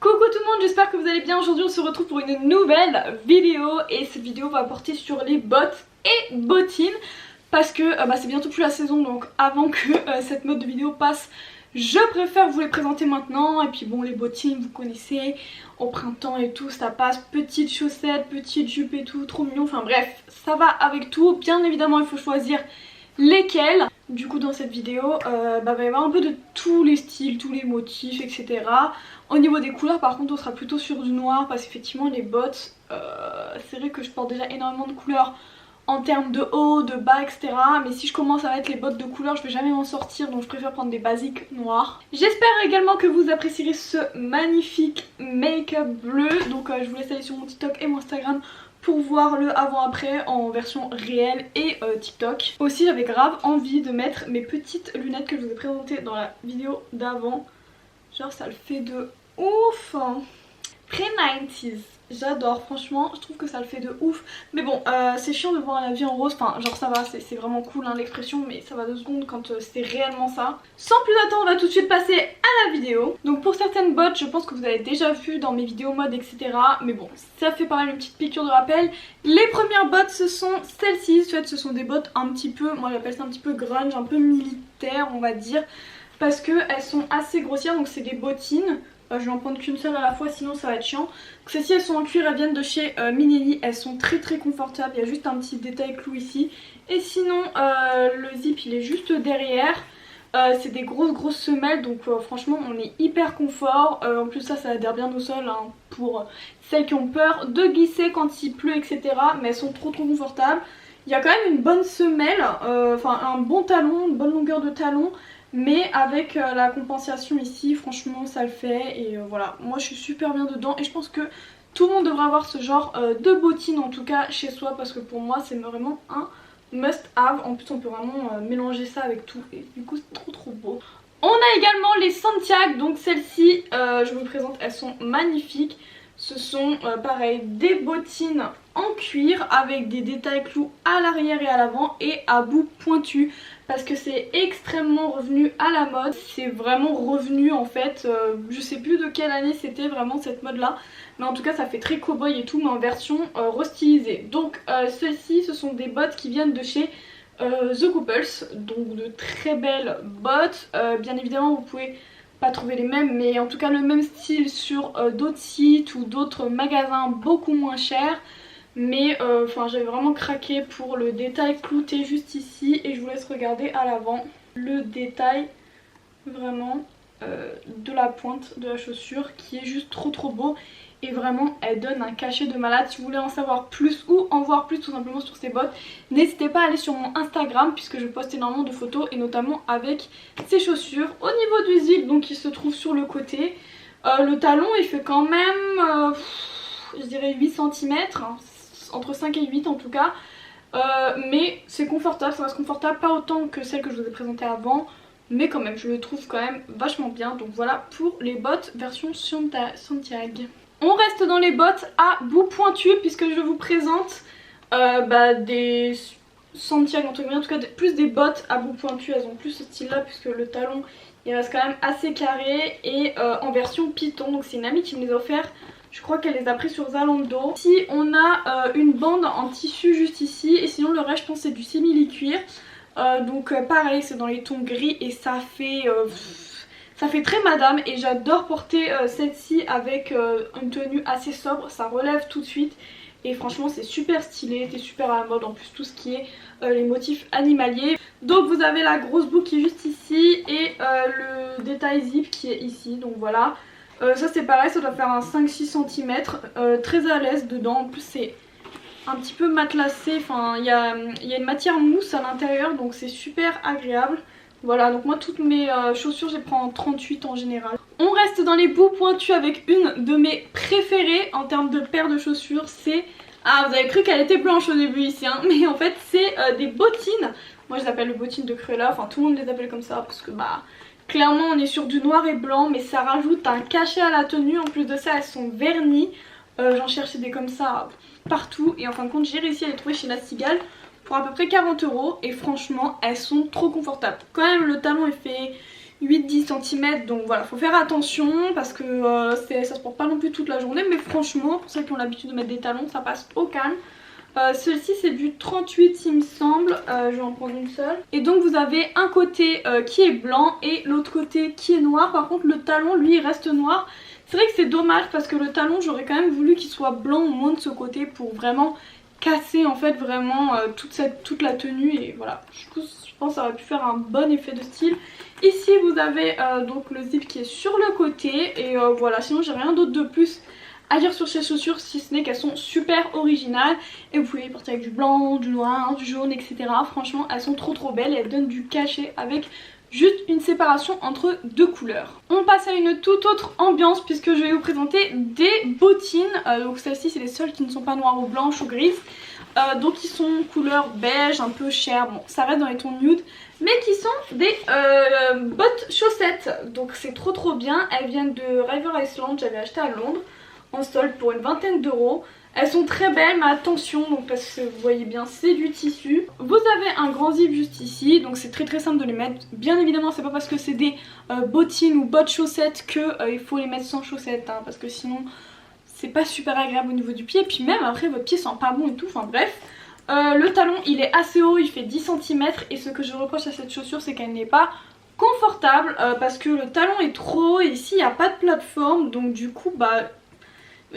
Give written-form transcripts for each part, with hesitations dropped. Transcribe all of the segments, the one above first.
Coucou tout le monde, j'espère que vous allez bien. Aujourd'hui on se retrouve pour une nouvelle vidéo et cette vidéo va porter sur les bottes et bottines parce que c'est bientôt plus la saison, donc avant que cette mode de vidéo passe, je préfère vous les présenter maintenant. Et puis bon, les bottines vous connaissez, au printemps et tout ça passe, petites chaussettes, petites jupes et tout, trop mignon, enfin bref, ça va avec tout. Bien évidemment il faut choisir lesquels. Du coup dans cette vidéo va y avoir un peu de tous les styles, tous les motifs, etc. Au niveau des couleurs par contre on sera plutôt sur du noir parce qu'effectivement les bottes, c'est vrai que je porte déjà énormément de couleurs en termes de haut, de bas, etc. Mais si je commence à mettre les bottes de couleur je vais jamais m'en sortir, donc je préfère prendre des basiques noirs. J'espère également que vous apprécierez ce magnifique make-up bleu. Donc je vous laisse aller sur mon TikTok et mon Instagram pour voir le avant-après en version réelle et TikTok. Aussi j'avais grave envie de mettre mes petites lunettes que je vous ai présentées dans la vidéo d'avant. Genre ça le fait de ouf, pré-90s. J'adore, franchement, je trouve que ça le fait de ouf. Mais bon, c'est chiant de voir la vie en rose. Enfin, genre ça va, c'est vraiment cool hein, l'expression, mais ça va 2 secondes quand c'est réellement ça. Sans plus attendre, on va tout de suite passer à la vidéo. Donc pour certaines bottes, je pense que vous avez déjà vu dans mes vidéos mode, etc. Mais bon, ça fait pareil une petite piqûre de rappel. Les premières bottes, ce sont celles-ci. En fait, ce sont des bottes un petit peu, moi j'appelle ça un petit peu grunge, un peu militaire, on va dire. Parce qu'elles sont assez grossières, donc c'est des bottines. Je vais en prendre qu'une seule à la fois sinon ça va être chiant. Celles-ci elles sont en cuir, elles viennent de chez Minelli, elles sont très confortables, il y a juste un petit détail clou ici. Et sinon le zip il est juste derrière. C'est des grosses semelles, donc franchement on est hyper confort. En plus ça adhère bien au sol hein, pour celles qui ont peur de glisser quand il pleut, etc. Mais elles sont trop confortables. Il y a quand même une bonne semelle, enfin un bon talon, une bonne longueur de talon. Mais avec la compensation ici, franchement ça le fait. Et voilà, moi je suis super bien dedans. Et je pense que tout le monde devrait avoir ce genre de bottines en tout cas chez soi. Parce que pour moi c'est vraiment un must have. En plus on peut vraiment mélanger ça avec tout. Et du coup c'est trop beau. On a également les Santiago. Donc celles-ci je vous les présente, elles sont magnifiques. Ce sont pareil des bottines en cuir avec des détails clous à l'arrière et à l'avant et à bout pointu parce que c'est extrêmement revenu à la mode. C'est vraiment revenu en fait, je sais plus de quelle année c'était vraiment cette mode là, mais en tout cas ça fait très cow-boy et tout mais en version restylisée. Donc celles-ci ce sont des bottes qui viennent de chez The Couples, donc de très belles bottes. Bien évidemment vous pouvez pas trouver les mêmes, mais en tout cas le même style sur d'autres sites ou d'autres magasins beaucoup moins chers. Mais enfin j'avais vraiment craqué pour le détail clouté juste ici et je vous laisse regarder à l'avant le détail vraiment de la pointe de la chaussure qui est juste trop beau. Et vraiment elle donne un cachet de malade. Si vous voulez en savoir plus ou en voir plus tout simplement sur ces bottes, n'hésitez pas à aller sur mon Instagram puisque je poste énormément de photos et notamment avec ces chaussures. Au niveau du zip donc il se trouve sur le côté, le talon il fait quand même je dirais 8 cm, entre 5 et 8 en tout cas, mais c'est confortable, ça reste confortable, pas autant que celle que je vous ai présentée avant. Mais quand même je le trouve quand même vachement bien. Donc voilà pour les bottes version Santiago. On reste dans les bottes à bout pointu puisque je vous présente des Santiago entre guillemets, en tout cas plus des bottes à bout pointu. Elles ont plus ce style là puisque le talon il reste quand même assez carré et en version python. Donc c'est une amie qui me les a offert, je crois qu'elle les a pris sur Zalando. Ici on a une bande en tissu juste ici et sinon le reste je pense c'est du simili cuir. Donc pareil c'est dans les tons gris et ça fait très madame et j'adore porter celle-ci avec une tenue assez sobre, ça relève tout de suite et franchement c'est super stylé, c'est super à la mode en plus tout ce qui est les motifs animaliers. Donc vous avez la grosse boucle qui est juste ici et le détail zip qui est ici, donc voilà. Ça c'est pareil, ça doit faire un 5-6 cm, très à l'aise dedans, en plus c'est un petit peu matelassé, enfin il y a une matière mousse à l'intérieur donc c'est super agréable. Voilà, donc moi toutes mes chaussures je les prends en 38 en général. On reste dans les bouts pointus avec une de mes préférées en termes de paire de chaussures. C'est... Ah vous avez cru qu'elle était blanche au début ici hein, mais en fait c'est des bottines. Moi je les appelle les bottines de Cruella, enfin tout le monde les appelle comme ça parce que clairement on est sur du noir et blanc mais ça rajoute un cachet à la tenue. En plus de ça elles sont vernies, j'en cherchais des comme ça partout et en fin de compte j'ai réussi à les trouver chez Nastigal pour à peu près 40 € et franchement elles sont trop confortables. Quand même le talon il fait 8-10 cm, donc voilà, faut faire attention parce que ça se porte pas non plus toute la journée, mais franchement pour ceux qui ont l'habitude de mettre des talons ça passe au calme. Celui-ci c'est du 38 il me semble, je vais en prendre une seule. Et donc vous avez un côté qui est blanc et l'autre côté qui est noir. Par contre le talon lui il reste noir. C'est vrai que c'est dommage parce que le talon j'aurais quand même voulu qu'il soit blanc au moins de ce côté pour vraiment casser en fait vraiment toute la tenue. Et voilà, du coup je pense que ça aurait pu faire un bon effet de style. Ici vous avez donc le zip qui est sur le côté et voilà, sinon j'ai rien d'autre de plus à dire sur ces chaussures si ce n'est qu'elles sont super originales et vous pouvez les porter avec du blanc, du noir, du jaune, etc. Franchement elles sont trop belles et elles donnent du cachet avec juste une séparation entre deux couleurs. On passe à une toute autre ambiance puisque je vais vous présenter des bottines. Donc celles-ci c'est les seules qui ne sont pas noires ou blanches ou grises. Donc ils sont couleur beige, un peu chair, bon ça reste dans les tons nude, mais qui sont des bottes chaussettes. Donc c'est trop bien, elles viennent de River Island, j'avais acheté à Londres en solde pour une vingtaine d'euros. Elles sont très belles mais attention donc parce que vous voyez bien c'est du tissu. Vous avez un grand zip juste ici donc c'est très simple de les mettre. Bien évidemment c'est pas parce que c'est des bottines ou bottes chaussettes que il faut les mettre sans chaussettes hein, parce que sinon c'est pas super agréable au niveau du pied. Et puis même après votre pied sent pas bon et tout, enfin bref. Le talon il est assez haut, il fait 10 cm et ce que je reproche à cette chaussure c'est qu'elle n'est pas confortable parce que le talon est trop haut et ici il n'y a pas de plateforme donc du coup bah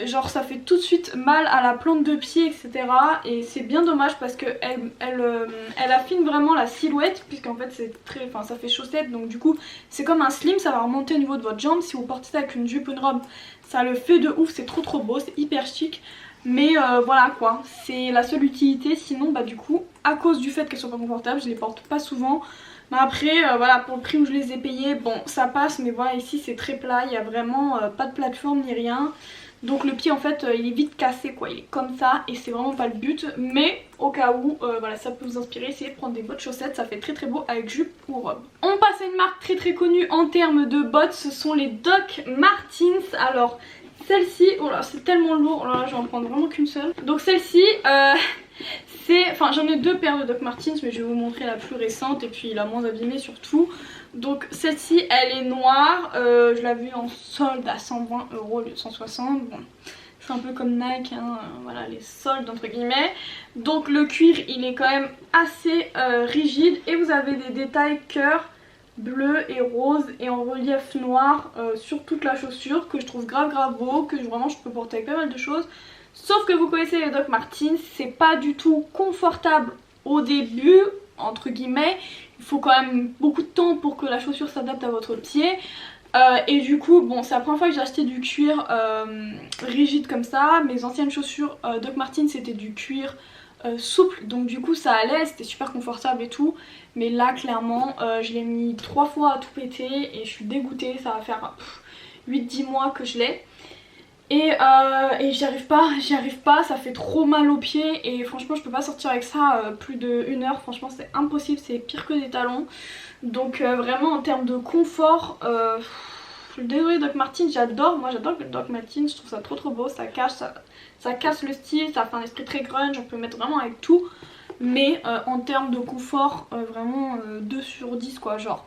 genre ça fait tout de suite mal à la plante de pied etc. Et c'est bien dommage parce que elle affine vraiment la silhouette puisqu'en fait c'est très, enfin ça fait chaussette donc du coup c'est comme un slim, ça va remonter au niveau de votre jambe. Si vous portez ça avec une jupe ou une robe ça le fait de ouf, c'est trop beau, c'est hyper chic. Mais voilà quoi, c'est la seule utilité. Sinon bah du coup à cause du fait qu'elles sont pas confortables je les porte pas souvent. Mais après voilà, pour le prix où je les ai payées bon ça passe, mais voilà ici c'est très plat, il y a vraiment pas de plateforme ni rien. Donc le pied en fait il est vite cassé quoi, il est comme ça et c'est vraiment pas le but. Mais au cas où voilà ça peut vous inspirer, essayez de prendre des bottes chaussettes, ça fait très beau avec jupe ou robe. On passe à une marque très connue en termes de bottes, ce sont les Doc Martens. Alors celle-ci, oh là c'est tellement lourd, oh là je vais en prendre vraiment qu'une seule. Donc celle-ci c'est, enfin j'en ai deux paires de Doc Martens mais je vais vous montrer la plus récente et puis la moins abîmée surtout. Donc celle-ci elle est noire, je l'ai vue en solde à 120 € au lieu de 160. Bon, c'est un peu comme Nike hein, voilà les soldes entre guillemets. Donc le cuir il est quand même assez rigide et vous avez des détails cœur bleu et rose et en relief noir sur toute la chaussure que je trouve grave beau, que vraiment je peux porter avec pas mal de choses. Sauf que vous connaissez les Doc Martens, c'est pas du tout confortable au début entre guillemets. Il faut quand même beaucoup de temps pour que la chaussure s'adapte à votre pied. Et du coup bon c'est la première fois que j'ai acheté du cuir rigide comme ça. Mes anciennes chaussures Doc Martens c'était du cuir souple donc du coup ça allait, c'était super confortable et tout. Mais là clairement je l'ai mis 3 fois à tout péter et je suis dégoûtée, ça va faire 8-10 mois que je l'ai. Et j'y arrive pas, ça fait trop mal aux pieds et franchement je peux pas sortir avec ça plus d'1 heure, franchement c'est impossible, c'est pire que des talons. Donc vraiment en termes de confort, désolée Doc Martens, j'adore, moi j'adore le Doc Martens, je trouve ça trop beau, ça casse le style, ça fait un esprit très grunge, on peut mettre vraiment avec tout. Mais en termes de confort, vraiment 2 sur 10 quoi genre.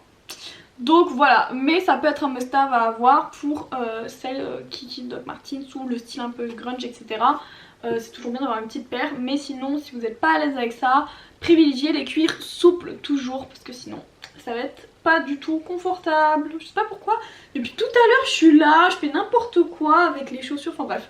Donc voilà, mais ça peut être un must-have à avoir pour celles qui kiffent Doc Martens ou le style un peu grunge etc. C'est toujours bien d'avoir une petite paire, mais sinon si vous n'êtes pas à l'aise avec ça, privilégiez les cuirs souples toujours parce que sinon ça va être pas du tout confortable. Je sais pas pourquoi, depuis tout à l'heure je suis là, je fais n'importe quoi avec les chaussures, enfin bref.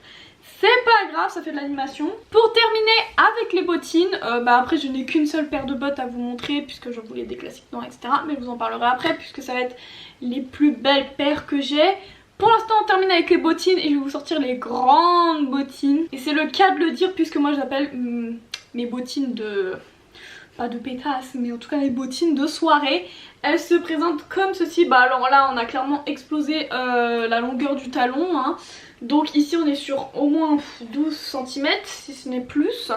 C'est pas grave, ça fait de l'animation. Pour terminer avec les bottines, bah après je n'ai qu'une seule paire de bottes à vous montrer puisque je voulais des classiques noirs etc. Mais je vous en parlerai après puisque ça va être les plus belles paires que j'ai. Pour l'instant on termine avec les bottines et je vais vous sortir les grandes bottines. Et c'est le cas de le dire puisque moi j'appelle mes bottines de... pas de pétasse mais en tout cas les bottines de soirée. Elles se présentent comme ceci. Bah alors là on a clairement explosé la longueur du talon hein. Donc ici on est sur au moins 12 cm si ce n'est plus.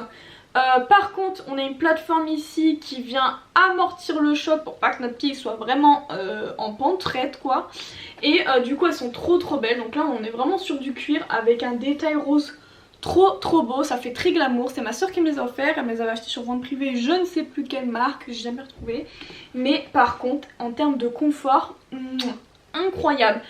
Par contre on a une plateforme ici qui vient amortir le choc pour pas que notre pied soit vraiment en pente raide quoi. Et du coup elles sont trop belles. Donc là on est vraiment sur du cuir avec un détail rose trop beau, ça fait très glamour. C'est ma soeur qui me les a offerts, elle me les avait achetés sur vente privée, je ne sais plus quelle marque, j'ai jamais retrouvé. Mais par contre en termes de confort, incroyable.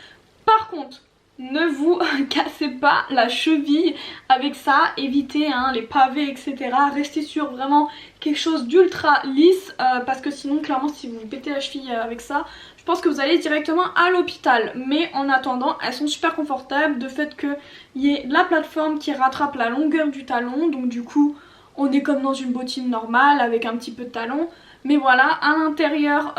Par contre ne vous cassez pas la cheville avec ça, évitez hein, les pavés etc. Restez sur vraiment quelque chose d'ultra lisse parce que sinon clairement si vous vous pétez la cheville avec ça, je pense que vous allez directement à l'hôpital. Mais en attendant elles sont super confortables, de fait qu'il y ait la plateforme qui rattrape la longueur du talon, donc du coup on est comme dans une bottine normale avec un petit peu de talon. Mais voilà, à l'intérieur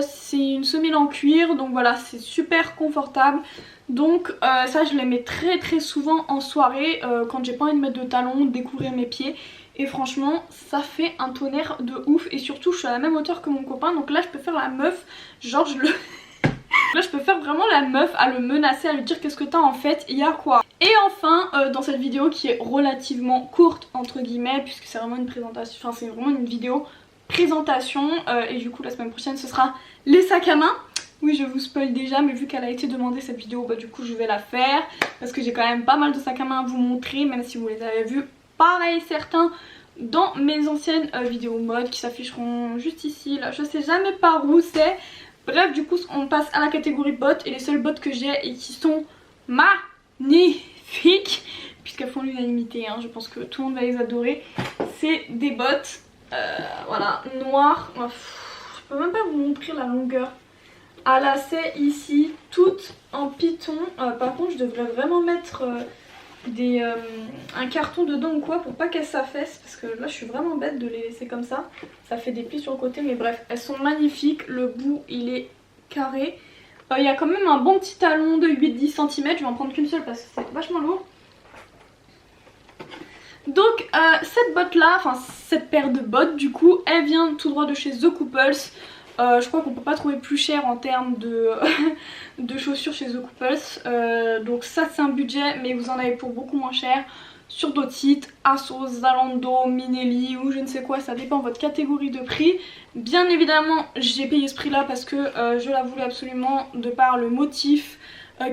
c'est une semelle en cuir, donc voilà c'est super confortable. Donc ça je les mets très souvent en soirée quand j'ai pas envie de mettre de talons, de découvrir mes pieds. Et franchement ça fait un tonnerre de ouf. Et surtout je suis à la même hauteur que mon copain, donc là je peux faire la meuf, genre je le... Là je peux faire vraiment la meuf à le menacer, à lui dire qu'est-ce que t'as en fait, il y a quoi. Et enfin dans cette vidéo qui est relativement courte entre guillemets, puisque c'est vraiment une présentation, enfin c'est vraiment une vidéo présentation et du coup la semaine prochaine ce sera les sacs à main. Oui je vous spoil déjà, mais vu qu'elle a été demandée cette vidéo, bah du coup je vais la faire parce que j'ai quand même pas mal de sacs à main à vous montrer, même si vous les avez vus pareil certains dans mes anciennes vidéos mode qui s'afficheront juste ici, là je sais jamais par où c'est. Bref du coup on passe à la catégorie bottes, et les seules bottes que j'ai et qui sont magnifiques puisqu'elles font l'unanimité hein, je pense que tout le monde va les adorer, c'est des bottes voilà noires. Je peux même pas vous montrer la longueur à lacets ici, toutes en python. Par contre je devrais vraiment mettre un carton dedans ou quoi pour pas qu'elles s'affaissent, parce que là je suis vraiment bête de les laisser comme ça, ça fait des plis sur le côté. Mais bref elles sont magnifiques, le bout il est carré, il y a quand même un bon petit talon de 8-10 cm, je vais en prendre qu'une seule parce que c'est vachement lourd. Donc cette botte là, enfin cette paire de bottes du coup, elle vient tout droit de chez The Couples. Je crois qu'on peut pas trouver plus cher en termes de, de chaussures chez The Couples. Donc ça c'est un budget, mais vous en avez pour beaucoup moins cher sur d'autres sites, Asos, Zalando, Minelli ou je ne sais quoi, ça dépend de votre catégorie de prix. Bien évidemment j'ai payé ce prix là parce que je la voulais absolument de par le motif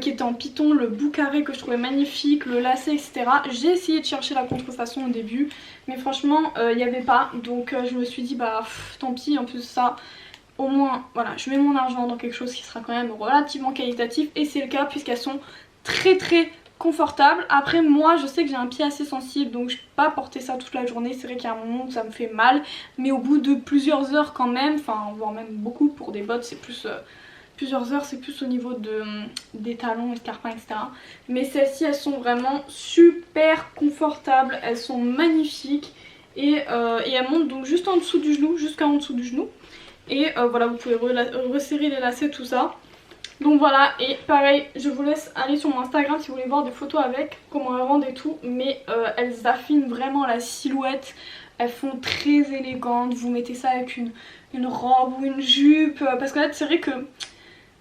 qui était en python, le bout carré que je trouvais magnifique, le lacet etc. J'ai essayé de chercher la contrefaçon au début mais franchement il n'y avait pas, donc je me suis dit bah tant pis, en plus ça au moins voilà je mets mon argent dans quelque chose qui sera quand même relativement qualitatif, et c'est le cas puisqu'elles sont très confortables. Après moi je sais que j'ai un pied assez sensible, donc je peux pas porter ça toute la journée, c'est vrai qu'il y a un moment où ça me fait mal, mais au bout de plusieurs heures quand même, enfin voire même beaucoup pour des bottes, c'est plus plusieurs heures, c'est plus au niveau des talons, escarpins etc. Mais celles-ci elles sont vraiment super confortables, elles sont magnifiques et elles montent donc juste en dessous du genou, jusqu'en dessous du genou. Et voilà vous pouvez resserrer les lacets tout ça. Donc voilà, et pareil je vous laisse aller sur mon Instagram si vous voulez voir des photos avec, comment elles rendent et tout. Mais elles affinent vraiment la silhouette, elles font très élégantes. Vous mettez ça avec une robe ou une jupe, parce que là c'est vrai que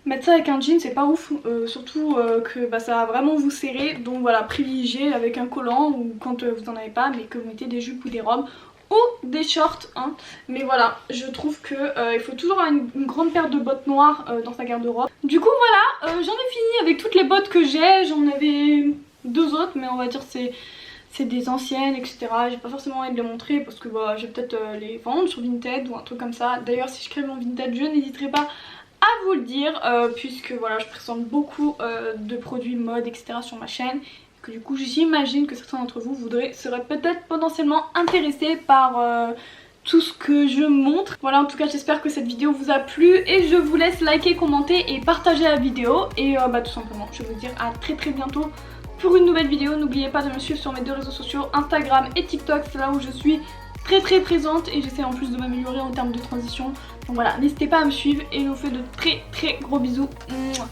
mettre ça avec un jean c'est pas ouf, surtout que bah, ça va vraiment vous serrer. Donc voilà, privilégiez avec un collant ou quand vous en avez pas, mais que vous mettez des jupes ou des robes ou des shorts hein. Mais voilà je trouve que il faut toujours avoir une grande paire de bottes noires dans sa garde-robe. Du coup voilà j'en ai fini avec toutes les bottes que j'ai, j'en avais deux autres mais on va dire c'est des anciennes etc. J'ai pas forcément envie de les montrer parce que bah, je vais peut-être les vendre sur Vinted ou un truc comme ça. D'ailleurs si je crée mon Vinted je n'hésiterai pas à vous le dire puisque voilà je présente beaucoup de produits mode etc. sur ma chaîne. Que du coup j'imagine que certains d'entre vous seraient peut-être potentiellement intéressés par tout ce que je montre. Voilà en tout cas j'espère que cette vidéo vous a plu et je vous laisse liker, commenter et partager la vidéo. Et bah tout simplement je vais vous dire à très bientôt pour une nouvelle vidéo. N'oubliez pas de me suivre sur mes deux réseaux sociaux Instagram et TikTok, c'est là où je suis très présente et j'essaie en plus de m'améliorer en termes de transition. Donc voilà, n'hésitez pas à me suivre et je vous fais de très gros bisous. Mouah.